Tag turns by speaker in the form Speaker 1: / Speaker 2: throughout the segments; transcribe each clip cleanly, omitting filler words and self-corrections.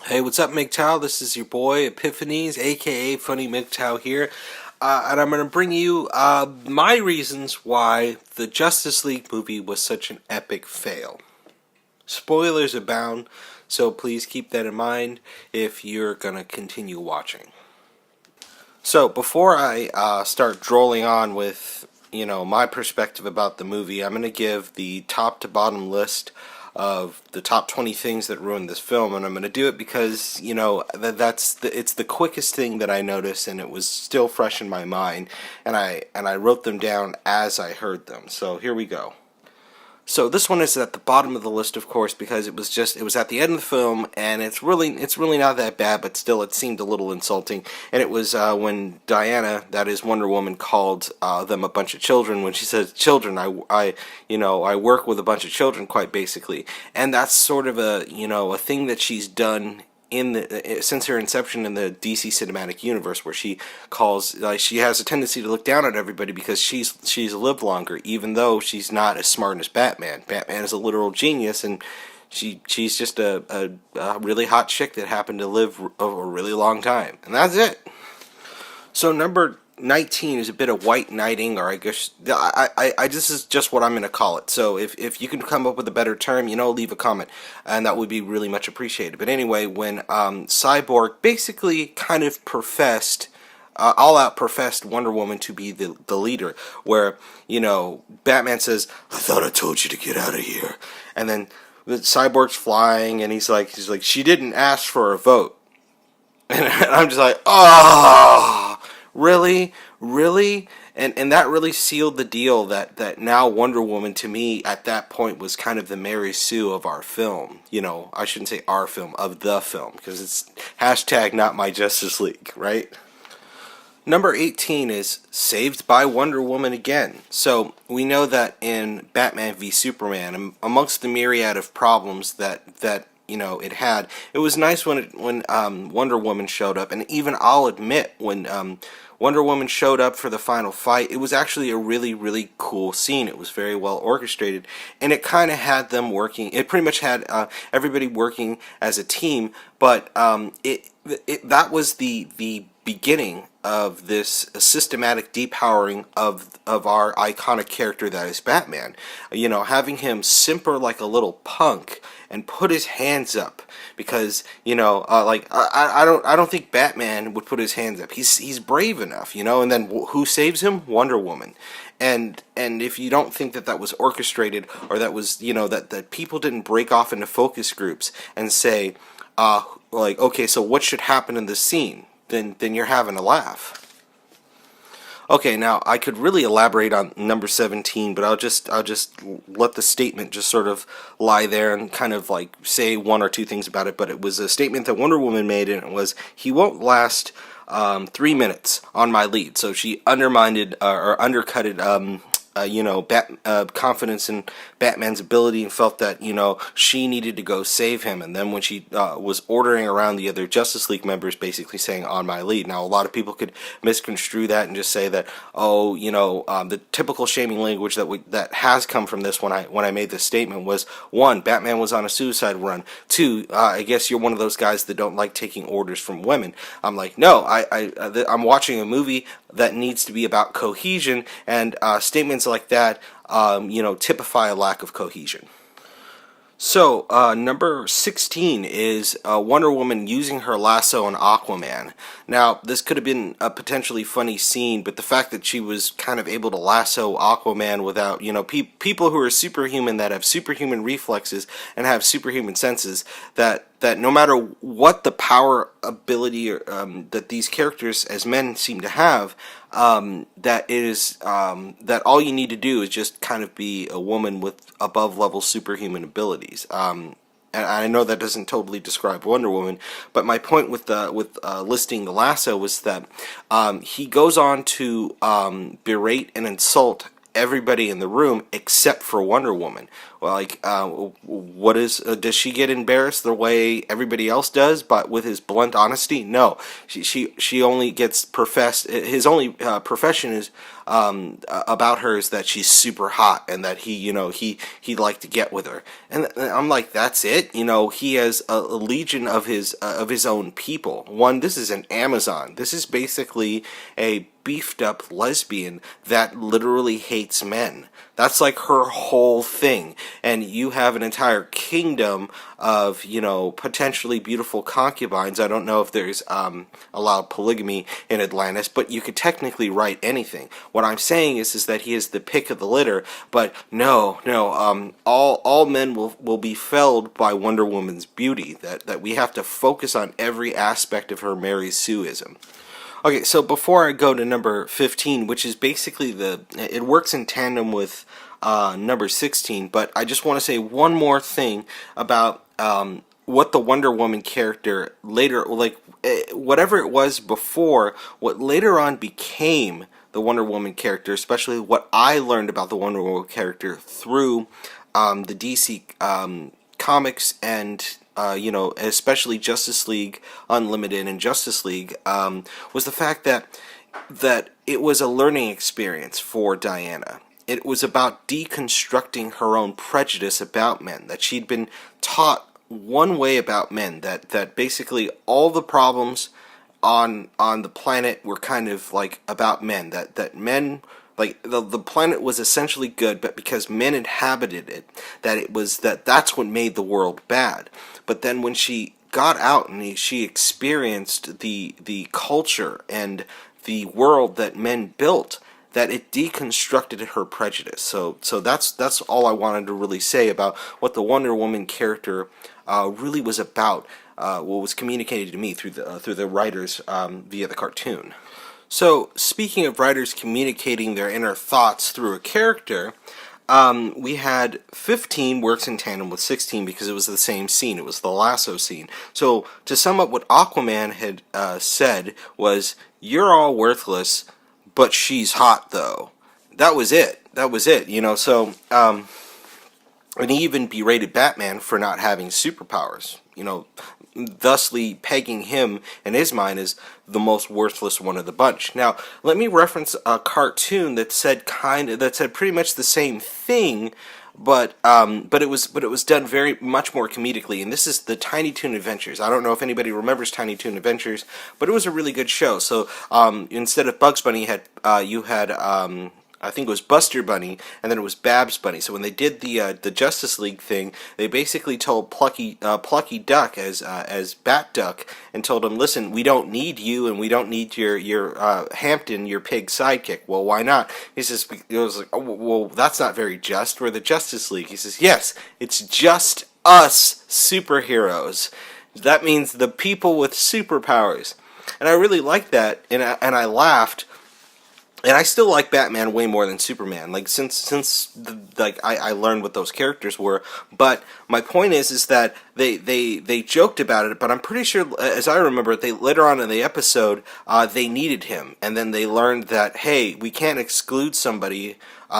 Speaker 1: Hey, what's up, Mgtow? This is your boy Epiphanies, aka Funny Mgtow here, and I'm going to bring you my reasons why the Justice League movie was such an epic fail. Spoilers abound, so please keep that in mind if you're going to continue watching. So, before I start drolling on with, my perspective about the movie, I'm going to give the top to bottom list of the top 20 things that ruined this film, and I'm going to do it because, it's the quickest thing that I noticed, and it was still fresh in my mind, and I wrote them down as I heard them. So, here we go. So this one is at the bottom of the list, of course, because it was at the end of the film, and it's really not that bad, but still it seemed a little insulting. And it was when Diana, that is Wonder Woman, called them a bunch of children. When she says children, I work with a bunch of children, quite basically, and that's sort of a thing that she's done since her inception in the DC cinematic universe, where she she has a tendency to look down at everybody because she's lived longer, even though she's not as smart as Batman. Batman is a literal genius, and she's just a really hot chick that happened to live a really long time, and that's it. So number 19 is a bit of white knighting, or I guess this is just what I'm going to call it. So if you can come up with a better term, leave a comment, and that would be really much appreciated. But anyway, when Cyborg basically kind of all out professed Wonder Woman to be the leader, where, Batman says, "I thought I told you to get out of here," and then the Cyborg's flying, and he's like, "She didn't ask for a vote," and I'm just like, oh. Really, and that really sealed the deal that now Wonder Woman, to me, at that point, was kind of the Mary Sue of our film. I shouldn't say our film, of the film, because it's hashtag not my Justice League, right? Number 18 is saved by Wonder Woman again. So we know that in Batman v Superman, amongst the myriad of problems that it had, it was nice when Wonder Woman showed up, and even I'll admit, when Wonder Woman showed up for the final fight, it was actually a really, really cool scene. It was very well orchestrated, and it kind of had them working. It pretty much had everybody working as a team, but that was the beginning of this systematic depowering of our iconic character that is Batman. Having him simper like a little punk and put his hands up, because I don't think Batman would put his hands up. He's brave enough, and then who saves him? Wonder Woman. And if you don't think that was orchestrated, or that was that people didn't break off into focus groups and say, okay, so what should happen in this scene? Then you're having a laugh. Okay, now I could really elaborate on number 17, but I'll just let the statement just sort of lie there and kind of say one or two things about it. But it was a statement that Wonder Woman made, and it was, "He won't last 3 minutes on my lead." So she undermined or undercutted confidence in Batman's ability, and felt that she needed to go save him. And then when she was ordering around the other Justice League members, basically saying, "On my lead." Now, a lot of people could misconstrue that and just say that, the typical shaming language that has come from this when I made this statement was, one, Batman was on a suicide run. Two, I guess you're one of those guys that don't like taking orders from women. I'm like, no, I'm watching a movie that needs to be about cohesion, and statements like that, typify a lack of cohesion. So, number 16 is Wonder Woman using her lasso on Aquaman. Now, this could have been a potentially funny scene, but the fact that she was kind of able to lasso Aquaman without, people who are superhuman, that have superhuman reflexes and have superhuman senses, that no matter what the power ability that these characters as men seem to have, that all you need to do is just kind of be a woman with above level superhuman abilities. And I know that doesn't totally describe Wonder Woman, but my point with listing the lasso was that he goes on to berate and insult everybody in the room except for Wonder Woman. Well, like, what is does she get embarrassed the way everybody else does, but with his blunt honesty? No, she only gets professed. His only profession is about her is that she's super hot and that he'd like to get with her. And I'm like, that's it. He has a legion of his own people. This is an Amazon. This is basically a beefed up lesbian that literally hates men. That's like her whole thing. And you have an entire kingdom of, potentially beautiful concubines. I don't know if there's allowed polygamy in Atlantis, but you could technically write anything. What I'm saying is that he is the pick of the litter, but no, all men will be felled by Wonder Woman's beauty. That we have to focus on every aspect of her Mary Sue-ism. Okay, so before I go to number 15, which is basically it works in tandem with number 16, but I just want to say one more thing about what the Wonder Woman character later, like, whatever it was before, what later on became the Wonder Woman character, especially what I learned about the Wonder Woman character through the DC comics and especially Justice League Unlimited and Justice League, was the fact that it was a learning experience for Diana. It was about deconstructing her own prejudice about men, that she'd been taught one way about men, that basically all the problems on the planet were kind of like about men, that men, like, the planet was essentially good, but because men inhabited it, that's what made the world bad. But then when she got out and she experienced the culture and the world that men built, that it deconstructed her prejudice. So that's all I wanted to really say about what the Wonder Woman character really was about. What was communicated to me through the writers via the cartoon. So, speaking of writers communicating their inner thoughts through a character, we had 15 works in tandem with 16 because it was the same scene. It was the lasso scene. So, to sum up what Aquaman had said was, "You're all worthless, but she's hot, though." That was it. So, and he even berated Batman for not having superpowers. Thusly pegging him in his mind as the most worthless one of the bunch. Now, let me reference a cartoon that said pretty much the same thing, but it was done very much more comedically, and this is the Tiny Toon Adventures. I don't know if anybody remembers Tiny Toon Adventures, but it was a really good show. So instead of Bugs Bunny, you had I think it was Buster Bunny, and then it was Babs Bunny. So when they did the Justice League thing, they basically told Plucky Duck as Bat Duck, and told him, "Listen, we don't need you, and we don't need your Hampton, your pig sidekick." Well, why not? He says, "It was like, oh, well, that's not very just. We're the Justice League." He says, "Yes, it's just us superheroes. That means the people with superpowers." And I really liked that, and I laughed. And I still like Batman way more than Superman. Like, I learned what those characters were. But my point is that they joked about it. But I'm pretty sure, as I remember, later on in the episode, they needed him, and then they learned that, hey, we can't exclude somebody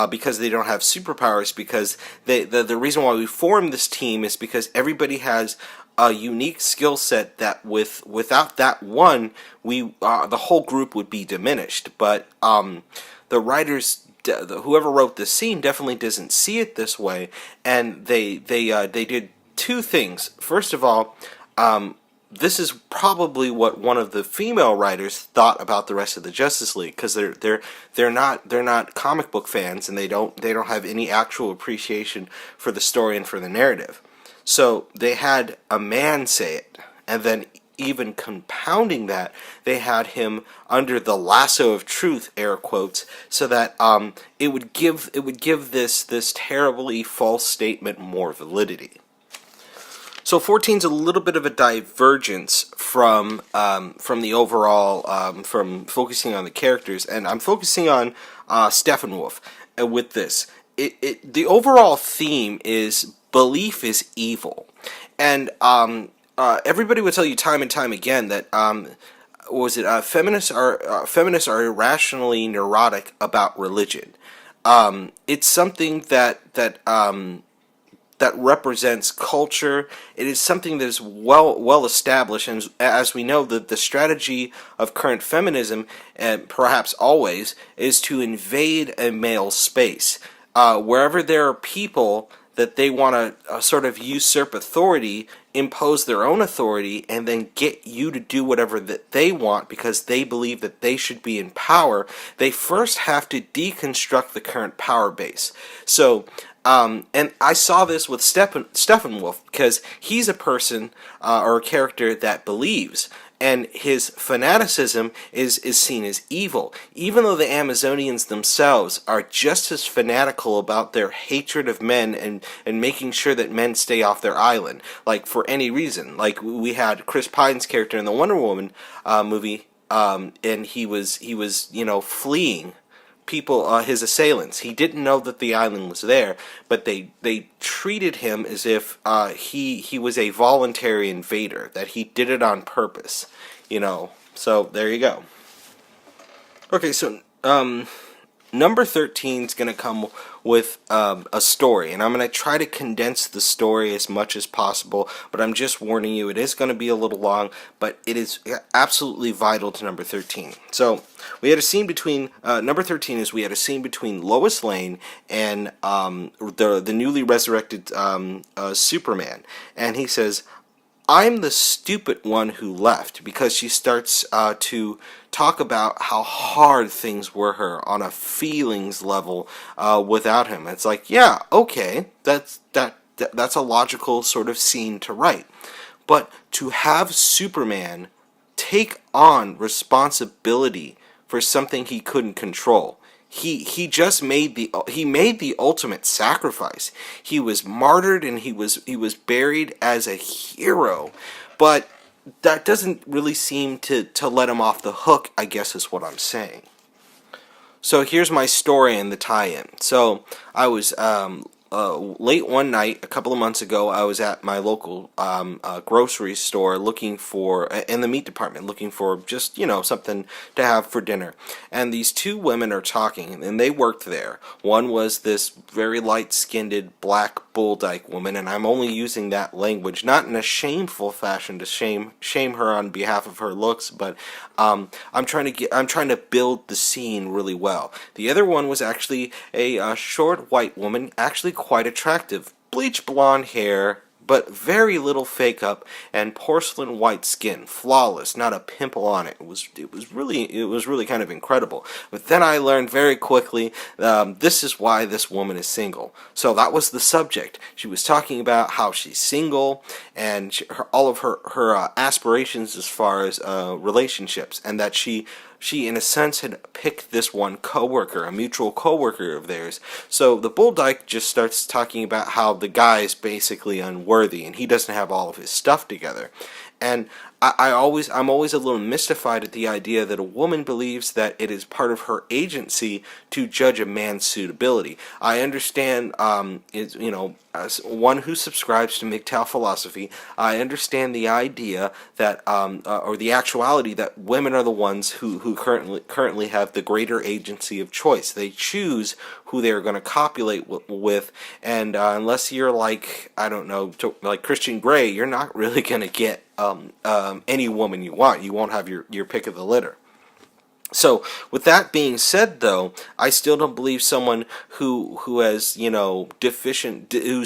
Speaker 1: because they don't have superpowers. Because the reason why we formed this team is because everybody has a unique skill set that without that one, the whole group would be diminished. But the writers, whoever wrote the scene, definitely doesn't see it this way, and they did two things. First of all, this is probably what one of the female writers thought about the rest of the Justice League, because they're not comic book fans, and they don't have any actual appreciation for the story and for the narrative. So they had a man say it, and then even compounding that, they had him under the lasso of truth, air quotes, so that it would give this terribly false statement more validity. So 14 is a little bit of a divergence from the overall, from focusing on the characters, and I'm focusing on Steppenwolf with this. The overall theme is belief is evil, and everybody would tell you time and time again that feminists are irrationally neurotic about religion. It's something that represents culture. It is something that is well established, and as we know, the strategy of current feminism, and perhaps always, is to invade a male space. Wherever there are people that they want to sort of usurp authority, impose their own authority, and then get you to do whatever that they want because they believe that they should be in power, they first have to deconstruct the current power base. So, and I saw this with Steppenwolf because he's a person or a character that believes, and his fanaticism is seen as evil, even though the Amazonians themselves are just as fanatical about their hatred of men and making sure that men stay off their island, like for any reason. Like we had Chris Pine's character in the Wonder Woman movie, and he was fleeing people, his assailants. He didn't know that the island was there, but they treated him as if he was a voluntary invader, that he did it on purpose, So there you go. Okay, so number 13 is going to come with a story, and I'm going to try to condense the story as much as possible, but I'm just warning you, it is going to be a little long, but it is absolutely vital to number 13. So, we had a scene between, number 13 is we had a scene between Lois Lane and the newly resurrected Superman, and he says, I'm the stupid one who left, because she starts to talk about how hard things were her on a feelings level without him. It's like, yeah, okay, that's a logical sort of scene to write. But to have Superman take on responsibility for something he couldn't control. He just made the ultimate sacrifice. He was martyred and he was buried as a hero, but that doesn't really seem to let him off the hook, I guess is what I'm saying. So here's my story and the tie-in. So I was late one night a couple of months ago. I was at my local grocery store looking for, in the meat department, looking for just something to have for dinner. And these two women are talking, and they worked there. One was this very light-skinned black bull dyke woman, and I'm only using that language not in a shameful fashion to shame her on behalf of her looks, but I'm trying to build the scene really well. The other one was actually a short white woman, actually quite attractive, bleach blonde hair, but very little fake up, and porcelain white skin, flawless, not a pimple on it. It was really kind of incredible. But then I learned very quickly this is why this woman is single. So that was the subject. She was talking about how she's single and all of her aspirations as far as relationships, and that she in a sense had picked this one coworker, a mutual coworker of theirs. So the bull dyke just starts talking about how the guy is basically unworthy and he doesn't have all of his stuff together. And I'm always a little mystified at the idea that a woman believes that it is part of her agency to judge a man's suitability. I understand, as one who subscribes to Mgtow philosophy, I understand the idea that, or the actuality that women are the ones who currently have the greater agency of choice. They choose who they're going to copulate with, and unless you're like, I don't know, like Christian Grey, you're not really going to get any woman you want. You won't have your pick of the litter. So, with that being said, though, I still don't believe someone who has, who's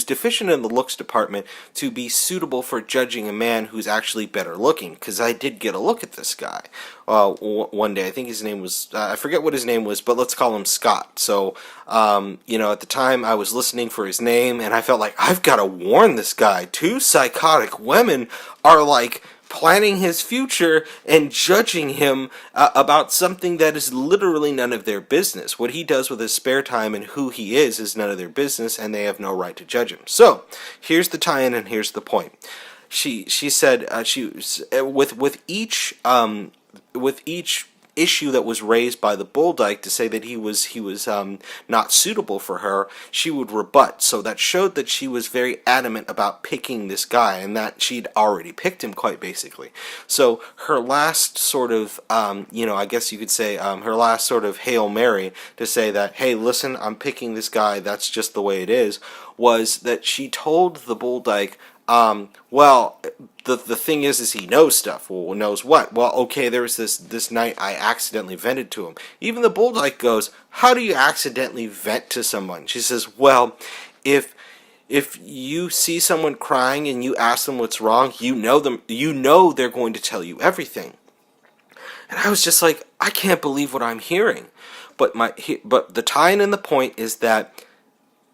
Speaker 1: deficient in the looks department to be suitable for judging a man who's actually better looking. Because I did get a look at this guy one day. I think his name was, I forget what his name was, but let's call him Scott. So, at the time I was listening for his name, and I felt like, I've got to warn this guy. Two psychotic women are like planning his future and judging him about something that is literally none of their business. What he does with his spare time and who he is none of their business, and they have no right to judge him. So, here's the tie-in and here's the point. She said she was with each issue that was raised by the bull dyke to say that he was not suitable for her, she would rebut. So that showed that she was very adamant about picking this guy, and that she'd already picked him, quite basically. So her last sort of, I guess you could say, her last sort of Hail Mary to say that, hey, listen, I'm picking this guy, that's just the way it is, was that she told the bull dyke, well, the thing is he knows stuff. Well, knows what? Well, okay, there was this night I accidentally vented to him. Even the bull dyke goes, how do you accidentally vent to someone? She says, well, if you see someone crying and you ask them what's wrong, you know they're going to tell you everything. And I was just like, I can't believe what I'm hearing. But the tie-in and the point is that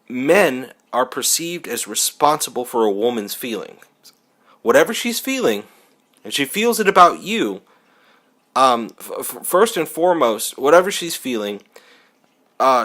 Speaker 1: men are perceived as responsible for a woman's feelings. Whatever she's feeling, and she feels it about you, first and foremost, whatever she's feeling,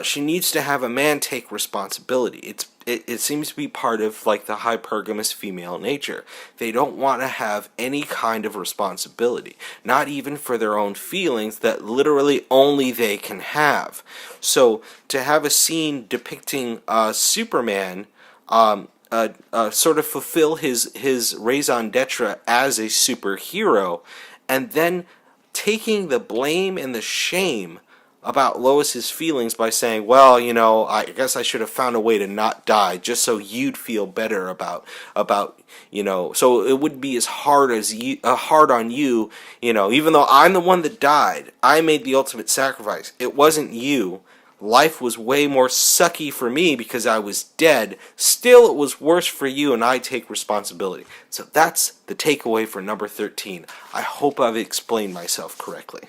Speaker 1: she needs to have a man take responsibility. It seems to be part of like the hypergamous female nature. They don't want to have any kind of responsibility, not even for their own feelings that literally only they can have. So to have a scene depicting Superman sort of fulfill his raison d'etre as a superhero, and then taking the blame and the shame about Lois's feelings by saying, well, I guess I should have found a way to not die just so you'd feel better about so it wouldn't be as hard on you, even though I'm the one that died, I made the ultimate sacrifice. It wasn't you. Life was way more sucky for me because I was dead. Still, it was worse for you, and I take responsibility. So that's the takeaway for number 13. I hope I've explained myself correctly.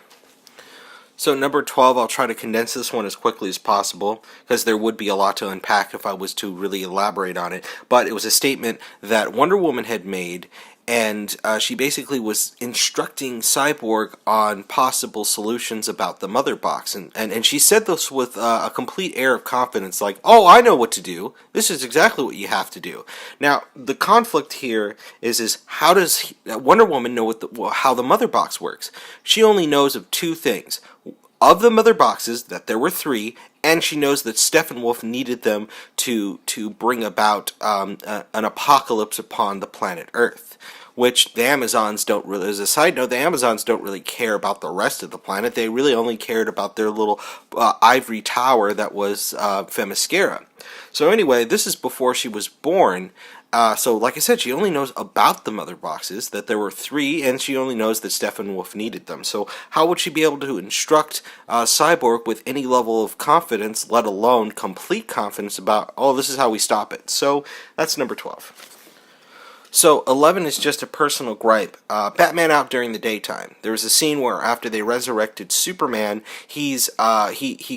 Speaker 1: So number 12, I'll try to condense this one as quickly as possible, because there would be a lot to unpack if I was to really elaborate on it. But it was a statement that Wonder Woman had made, and she basically was instructing Cyborg on possible solutions about the Mother Box. And she said this with a complete air of confidence, like, oh, I know what to do. This is exactly what you have to do. Now, the conflict here is how does Wonder Woman know how the Mother Box works? She only knows of two things. Of the Mother Boxes, that there were 3, and she knows that Steppenwolf needed them to bring about an apocalypse upon the planet Earth, which the Amazons don't really, as a side note, the Amazons don't really care about the rest of the planet. They really only cared about their little ivory tower that was Themyscira. So anyway, this is before she was born. So, like I said, she only knows about the Mother Boxes, that there were 3, and she only knows that Steppenwolf needed them. So, how would she be able to instruct Cyborg with any level of confidence, let alone complete confidence about, oh, this is how we stop it? So, that's number 12. So, 11 is just a personal gripe. Batman out during the daytime. There was a scene where after they resurrected Superman, he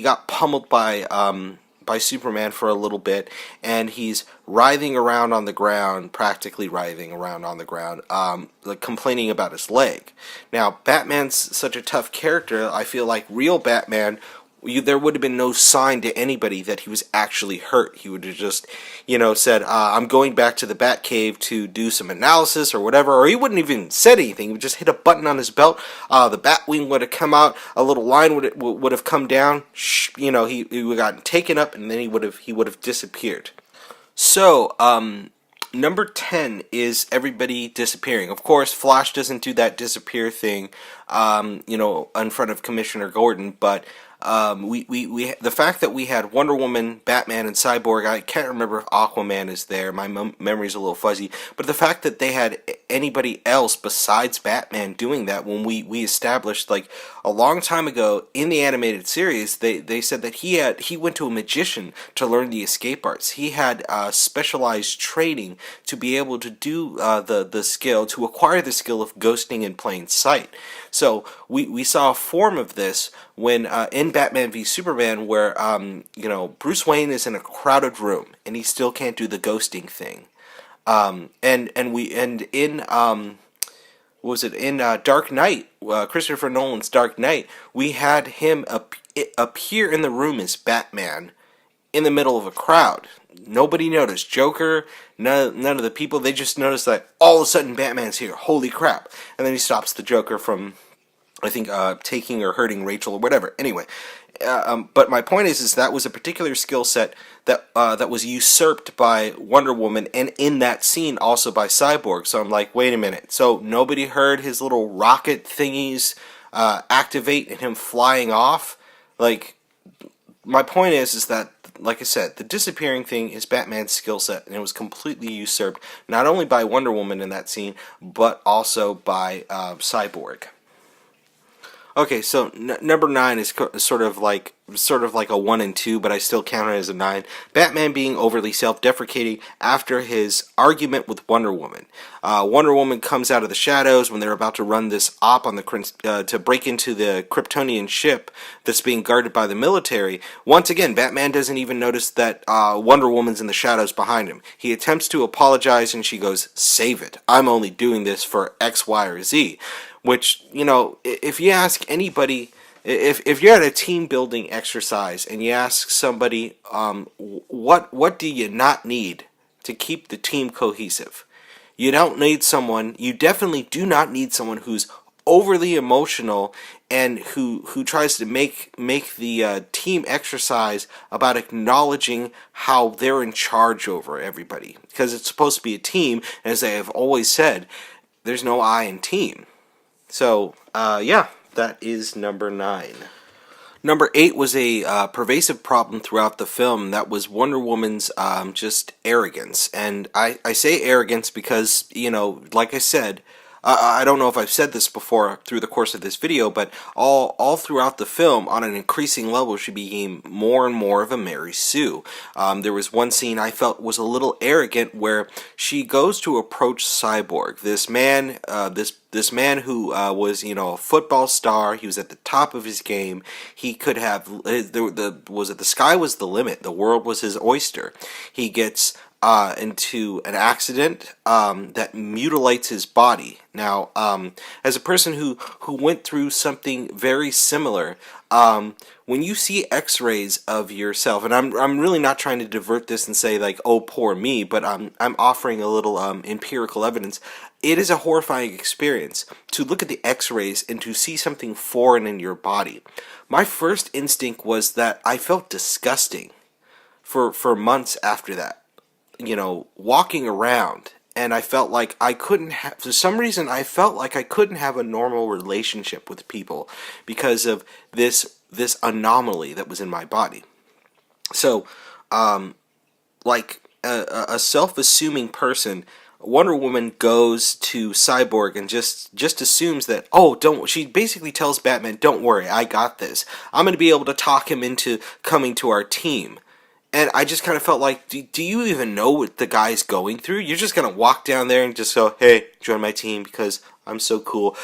Speaker 1: got pummeled by Superman for a little bit, and he's writhing around on the ground, practically writhing around on the ground, like complaining about his leg. Now, Batman's such a tough character, I feel like real Batman, there would have been no sign to anybody that he was actually hurt. He would have just, said, I'm going back to the Batcave to do some analysis or whatever, or he wouldn't even said anything. He would just hit a button on his belt, the Batwing would have come out, a little line would have come down, he would have gotten taken up, and then he would have disappeared. So, number 10 is everybody disappearing. Of course, Flash doesn't do that disappear thing, in front of Commissioner Gordon, but the fact that we had Wonder Woman, Batman, and Cyborg, I can't remember if Aquaman is there, my memory's a little fuzzy, but the fact that they had anybody else besides Batman doing that, when we established, like, a long time ago in the animated series, they said that he went to a magician to learn the escape arts. He had specialized training to be able to do the skill, to acquire the skill of ghosting in plain sight. So we saw a form of this when in Batman v Superman, where Bruce Wayne is in a crowded room and he still can't do the ghosting thing, in Dark Knight, Christopher Nolan's Dark Knight, we had him appear in the room as Batman in the middle of a crowd. Nobody noticed. Joker, none of the people, they just noticed that all of a sudden Batman's here. Holy crap. And then he stops the Joker from I think taking or hurting Rachel or whatever. Anyway, but my point is that was a particular skill set that was usurped by Wonder Woman, and in that scene also by Cyborg. So I'm like, wait a minute. So nobody heard his little rocket thingies activate and him flying off. Like, my point is that, like I said, the disappearing thing is Batman's skill set, and it was completely usurped not only by Wonder Woman in that scene, but also by Cyborg. Okay, so number 9 is sort of like a 1 and 2, but I still count it as a 9. Batman being overly self-deprecating after his argument with Wonder Woman. Wonder Woman comes out of the shadows when they're about to run this op on the to break into the Kryptonian ship that's being guarded by the military. Once again, Batman doesn't even notice that Wonder Woman's in the shadows behind him. He attempts to apologize, and she goes, "Save it. I'm only doing this for X, Y, or Z." Which, you know, if you ask anybody, if you're at a team building exercise and you ask somebody, what do you not need to keep the team cohesive? You don't need someone, you definitely do not need someone who's overly emotional and who tries to make the team exercise about acknowledging how they're in charge over everybody. Because it's supposed to be a team, and as I have always said, there's no I in team. So, yeah, that is number 9. Number 8 was a pervasive problem throughout the film. That was Wonder Woman's just arrogance. And I say arrogance because, you know, like I said, I don't know if I've said this before through the course of this video, but all throughout the film, on an increasing level, she became more and more of a Mary Sue. There was one scene I felt was a little arrogant where she goes to approach Cyborg, this man, this man who was, you know, a football star. He was at the top of his game. He could have the sky was the limit. The world was his oyster. He gets into an accident that mutilates his body. Now, as a person who went through something very similar, when you see X-rays of yourself, and I'm really not trying to divert this and say like, oh, poor me, but I'm offering a little empirical evidence. It is a horrifying experience to look at the X-rays and to see something foreign in your body. My first instinct was that I felt disgusting for months after that. You know, walking around, and I felt like I couldn't have, for some reason, I felt like I couldn't have a normal relationship with people because of this anomaly that was in my body. So, like a self-assuming person, Wonder Woman goes to Cyborg and just assumes that, oh, she basically tells Batman, don't worry, I got this. I'm going to be able to talk him into coming to our team. And I just kind of felt like, do you even know what the guy's going through? You're just going to walk down there and just go, hey, join my team because I'm so cool.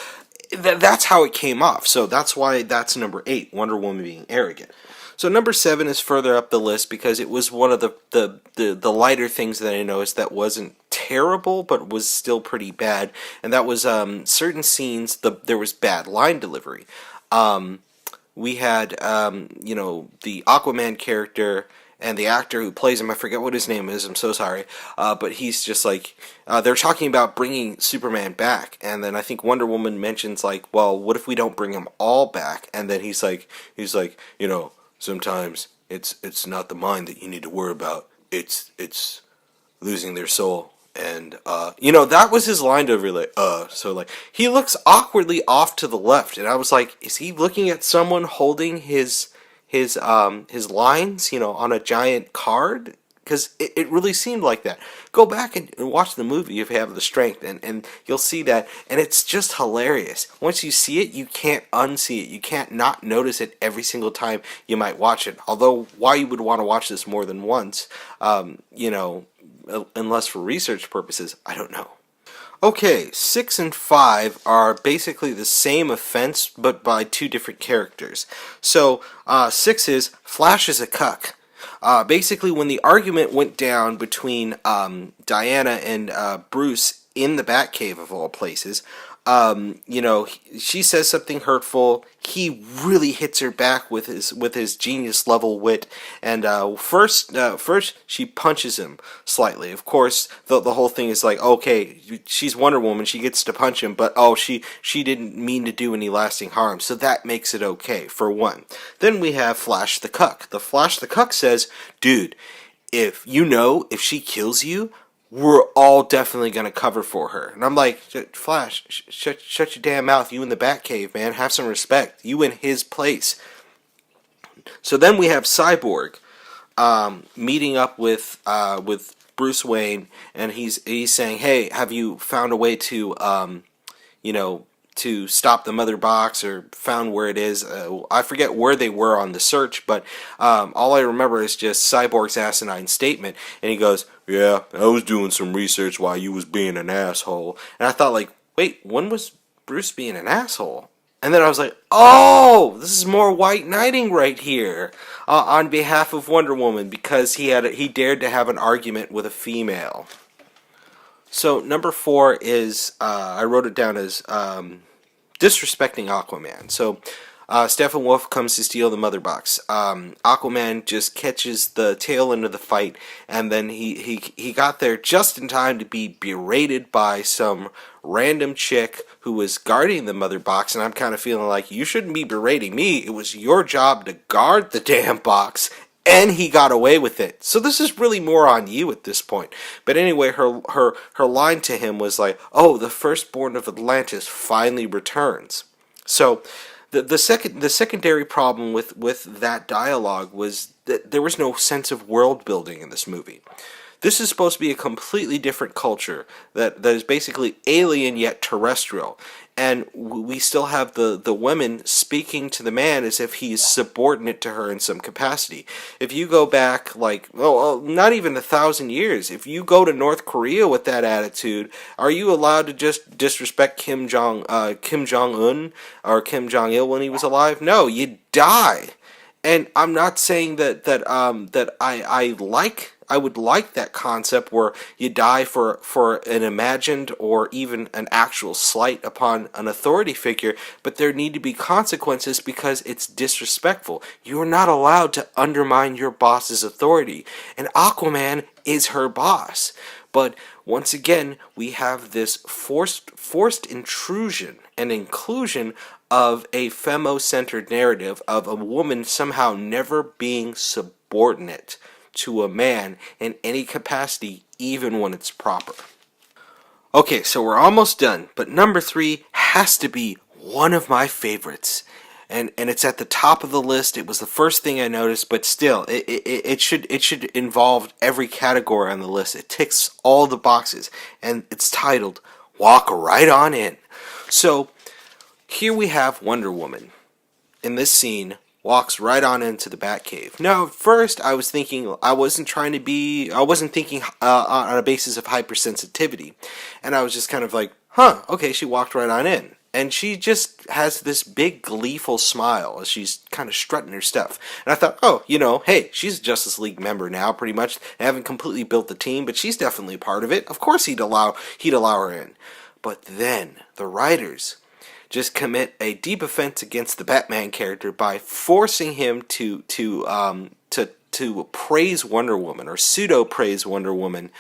Speaker 1: That's how it came off. So that's why that's number 8, Wonder Woman being arrogant. So number 7 is further up the list because it was one of the lighter things that I noticed that wasn't terrible but was still pretty bad. And that was certain scenes, there was bad line delivery. We had, you know, the Aquaman character and the actor who plays him, I forget what his name is, I'm so sorry, but he's just like, they're talking about bringing Superman back, and then I think Wonder Woman mentions like, well, what if we don't bring him all back? And then he's like, you know, sometimes it's not the mind that you need to worry about, it's losing their soul. And, you know, that was his line delivery, like, so, like, he looks awkwardly off to the left, and I was like, is he looking at someone holding his lines, you know, on a giant card? Because it really seemed like that. Go back and watch the movie if you have the strength, and you'll see that, and it's just hilarious. Once you see it, you can't unsee it. You can't not notice it every single time you might watch it. Although, why you would want to watch this more than once, you know, unless for research purposes, I don't know. Okay, 6 and 5 are basically the same offense, but by 2 different characters. So, 6 is, Flash is a cuck. Basically, when the argument went down between Diana and Bruce in the Batcave of all places. She says something hurtful. He really hits her back with his genius level wit, and first she punches him slightly. Of course, the whole thing is like, okay, she's Wonder Woman, she gets to punch him, but she didn't mean to do any lasting harm, so that makes it okay for one. Then we have Flash the Cuck. The Flash the Cuck says, dude, if she kills you, we're all definitely going to cover for her. And I'm like, Flash, shut your damn mouth. You in the Batcave, man. Have some respect. You in his place. So then we have Cyborg meeting up with Bruce Wayne, and he's saying, hey, have you found a way to to stop the mother box, or found where it is? I forget where they were on the search, but all I remember is just Cyborg's asinine statement, and he goes, yeah, I was doing some research while you was being an asshole. And I thought, like, wait, when was Bruce being an asshole? And then I was like, oh, this is more white knighting right here, on behalf of Wonder Woman, because he dared to have an argument with a female. So number 4 is, I wrote it down as disrespecting Aquaman. So Steppenwolf comes to steal the mother box. Aquaman just catches the tail end of the fight, and then he got there just in time to be berated by some random chick who was guarding the mother box, and I'm kind of feeling like, you shouldn't be berating me. It was your job to guard the damn box, and he got away with it. So this is really more on you at this point. But anyway, her line to him was like, oh, the firstborn of Atlantis finally returns. So the secondary problem with that dialogue was that there was no sense of world building in this movie. This is supposed to be a completely different culture that is basically alien yet terrestrial. And we still have the women speaking to the man as if he's subordinate to her in some capacity. If you go back, like, not even 1,000 years, if you go to North Korea with that attitude, are you allowed to just disrespect Kim Jong-un or Kim Jong-il when he was alive? No, you die. And I'm not saying that I would like that concept where you die for an imagined or even an actual slight upon an authority figure, but there need to be consequences because it's disrespectful. You're not allowed to undermine your boss's authority, and Aquaman is her boss. But once again, we have this forced intrusion and inclusion of a femo-centered narrative of a woman somehow never being subordinate to a man in any capacity, even when it's proper. Okay, so we're almost done, but number 3 has to be one of my favorites. And it's at the top of the list. It was the first thing I noticed, but still, it should involve every category on the list. It ticks all the boxes, and it's titled Walk Right On In. So here we have Wonder Woman in this scene, walks right on into the Batcave. Now, at first, I wasn't thinking on a basis of hypersensitivity, and I was just kind of like, okay, she walked right on in. And she just has this big gleeful smile as she's kind of strutting her stuff. And I thought, hey, she's a Justice League member now, pretty much. They haven't completely built the team, but she's definitely a part of it. Of course he'd allow her in. But then the writers just commit a deep offense against the Batman character by forcing him to praise Wonder Woman, or pseudo praise Wonder Woman,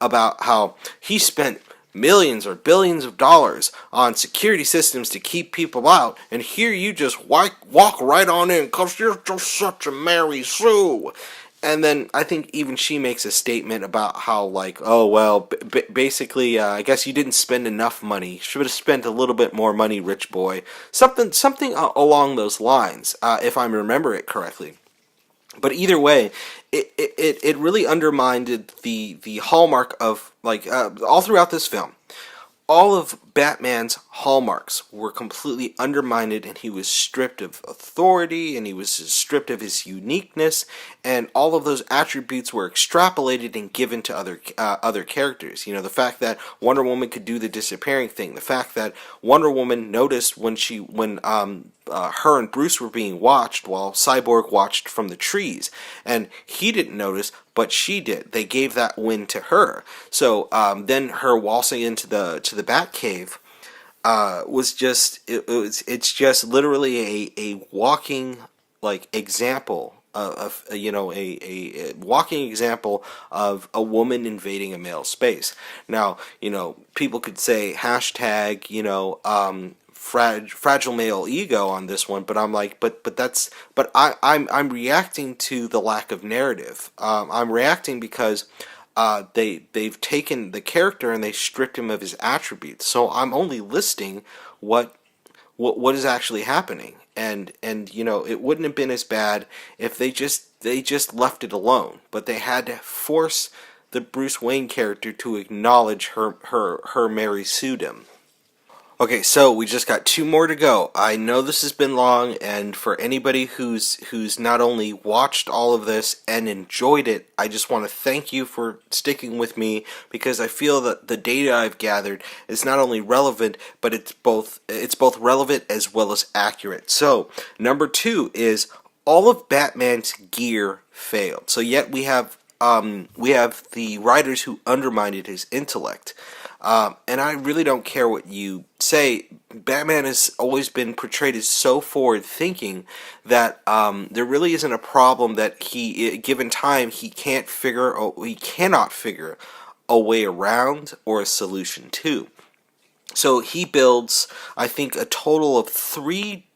Speaker 1: about how he spent millions or billions of dollars on security systems to keep people out, and here you just walk right on in because you're just such a Mary Sue. And then I think even she makes a statement about how, like, basically, I guess you didn't spend enough money. Should have spent a little bit more money, rich boy. Something along those lines, if I remember it correctly. But either way, it really undermined the hallmark of, like, all throughout this film. All of Batman's hallmarks were completely undermined, and he was stripped of authority, and he was stripped of his uniqueness, and all of those attributes were extrapolated and given to other characters. You know, the fact that Wonder Woman could do the disappearing thing, the fact that Wonder Woman noticed when her and Bruce were being watched while Cyborg watched from the trees, and he didn't notice, but she did. They gave that win to her. So then her waltzing into the Batcave was just it's just literally a walking like example of a walking example of a woman invading a male space. Now, people could say hashtag fragile male ego on this one, but I'm like, I'm reacting to the lack of narrative. I'm reacting because they've taken the character and they stripped him of his attributes. So I'm only listing what is actually happening, and it wouldn't have been as bad if they just left it alone, but they had to force the Bruce Wayne character to acknowledge her Mary Sue-dom. Okay, so we just got 2 more to go. I know this has been long, and for anybody who's not only watched all of this and enjoyed it, I just want to thank you for sticking with me, because I feel that the data I've gathered is not only relevant, but it's both relevant as well as accurate. So, number 2 is all of Batman's gear failed. So yet we have the writers who undermined his intellect. And I really don't care what you say. Batman has always been portrayed as so forward-thinking that there really isn't a problem that given time, he cannot figure a way around or a solution to. So he builds, I think, a total of 3.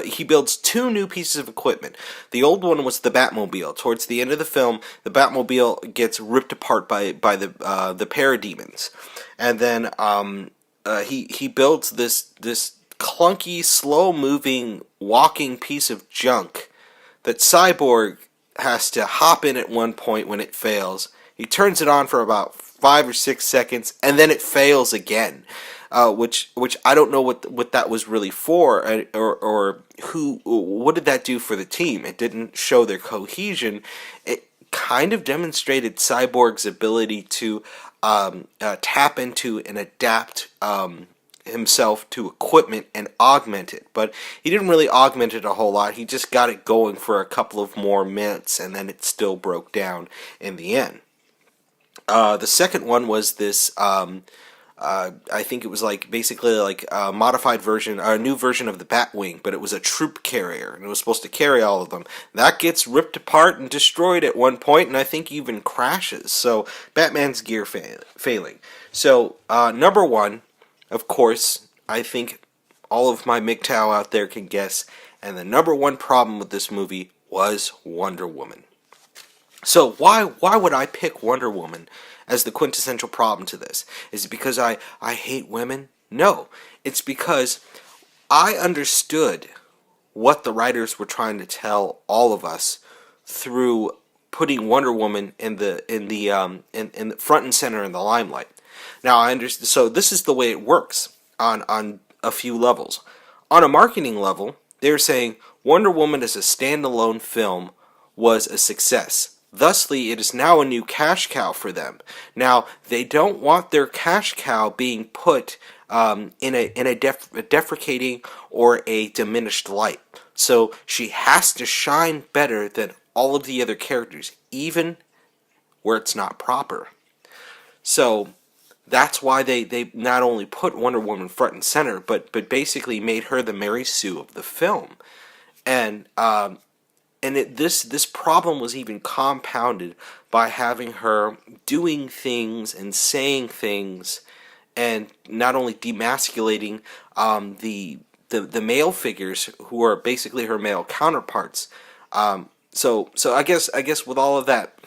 Speaker 1: He builds 2 new pieces of equipment. The old one was the Batmobile. Towards the end of the film, the Batmobile gets ripped apart by the parademons, and then he builds this clunky, slow-moving, walking piece of junk that Cyborg has to hop in at one point when it fails. He turns it on for about 5 or 6 seconds, and then it fails again. Which I don't know what that was really for, or what did that do for the team? It didn't show their cohesion. It kind of demonstrated Cyborg's ability to tap into and adapt himself to equipment and augment it, but he didn't really augment it a whole lot. He just got it going for a couple of more minutes, and then it still broke down in the end. The second one was this. I think it was basically a modified version, a new version of the Batwing, but it was a troop carrier, and it was supposed to carry all of them. That gets ripped apart and destroyed at one point, and I think even crashes. So Batman's gear failing. So number 1, of course, I think all of my Mgtow out there can guess, and the number 1 problem with this movie was Wonder Woman. So why would I pick Wonder Woman as the quintessential problem to this? Is it because I hate women? No. It's because I understood what the writers were trying to tell all of us through putting Wonder Woman in the front and center in the limelight. Now I understand. So this is the way it works on a few levels. On a marketing level, they're saying Wonder Woman as a standalone film was a success. Thusly, it is now a new cash cow for them. Now, they don't want their cash cow being put in a deprecating or a diminished light. So she has to shine better than all of the other characters, even where it's not proper. So that's why they not only put Wonder Woman front and center, but basically made her the Mary Sue of the film. And this problem was even compounded by having her doing things and saying things, and not only demasculating the male figures who are basically her male counterparts. So I guess with all of that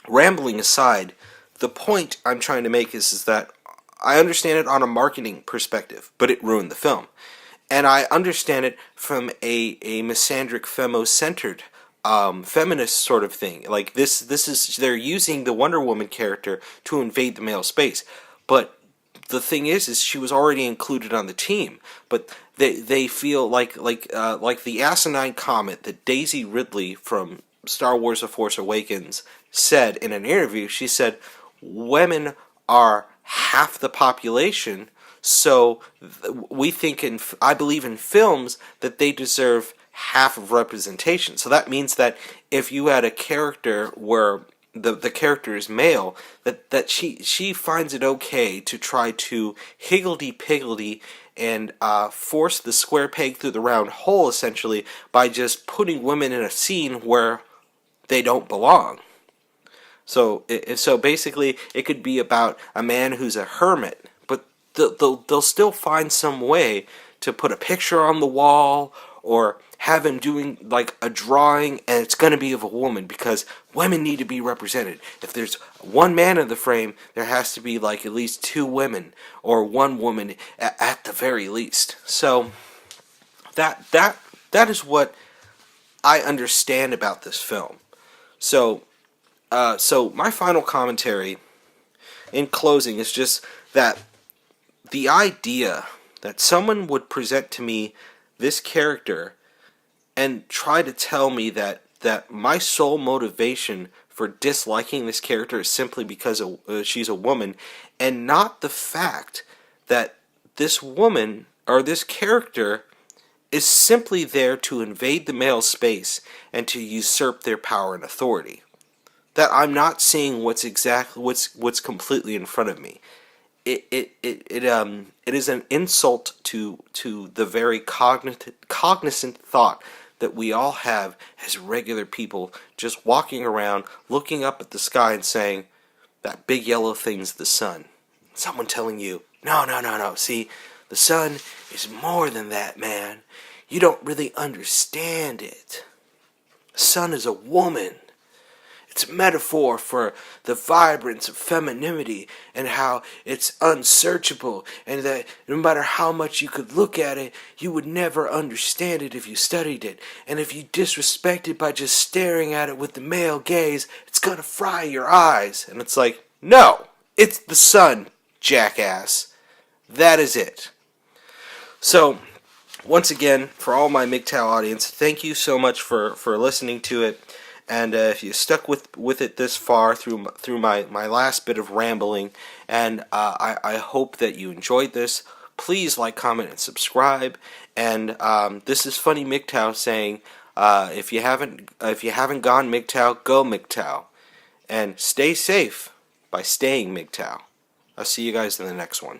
Speaker 1: rambling aside, the point I'm trying to make is that I understand it on a marketing perspective, but it ruined the film. And I understand it from a misandric, femo-centered, feminist sort of thing. Like this is they're using the Wonder Woman character to invade the male space, but the thing is she was already included on the team, but they feel like the asinine comment that Daisy Ridley from Star Wars: The Force Awakens said in an interview. She said, "Women are half the population, so we think I believe in films that they deserve half of representation." So that means that if you had a character where the character is male, that she finds it okay to try to higgledy-piggledy and force the square peg through the round hole, essentially, by just putting women in a scene where they don't belong. So basically, it could be about a man who's a hermit, but they'll still find some way to put a picture on the wall or have him doing like a drawing, and it's going to be of a woman because women need to be represented. If there's one man in the frame, there has to be like at least two women or one woman at the very least. So that is what I understand about this film. So so my final commentary in closing is just that the idea that someone would present to me this character and try to tell me that my sole motivation for disliking this character is simply because she's a woman, and not the fact that this woman or this character is simply there to invade the male space and to usurp their power and authority. That I'm not seeing what's completely in front of me. It is an insult to the very cognizant thought that we all have as regular people, just walking around, looking up at the sky and saying, that big yellow thing's the sun. Someone telling you, no, see, the sun is more than that, man. You don't really understand it. The sun is a woman. It's a metaphor for the vibrance of femininity and how it's unsearchable, and that no matter how much you could look at it, you would never understand it if you studied it. And if you disrespect it by just staring at it with the male gaze, it's gonna fry your eyes. And it's like, no, it's the sun, jackass. That is it. So, once again, for all my Mgtow audience, thank you so much for listening to it. And if you stuck with it this far through my last bit of rambling, and I hope that you enjoyed this. Please like, comment, and subscribe. And this is Funny Mgtow saying, if you haven't gone Mgtow, go Mgtow, and stay safe by staying Mgtow. I'll see you guys in the next one.